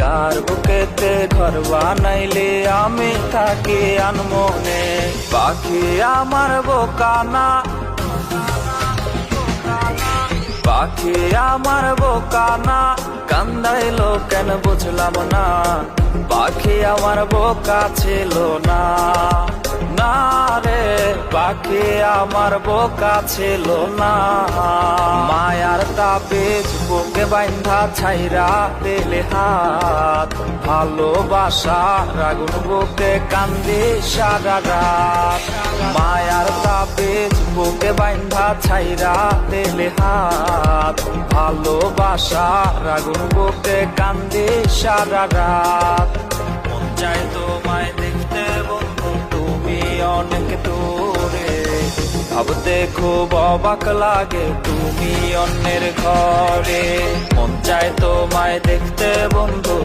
কার বুকেতে ঘর বানাইলে আমি থাকি আনমনে। পাখি আমার বোকানা, পাখি আমার বোকানা, কান্দাইলো কেন বুঝলাম না। পাখি আমার বোকা ছিল না, না রে পাখি আমার বোকা ছিল না। মায়ার তাবিজ বুকে বাইন্ধা ছাইরা দিলে হাত, ভালোবাসার আগুন বুকে কান্দি সারা রাত। মায়ার তাবিজ বুকে বাইন্ধা ছাইরা দিলে হাত, ভালোবাসার আগুন বুকে কান্দি সারা রাত। মন চাই তোমায় দেখতে বন্ধু, তুমি অনেক দূরে, ভাবতে খুব অবাক লাগে তুমি অন্যের ঘরে। মন চায় তোমায় দেখতে বন্ধু।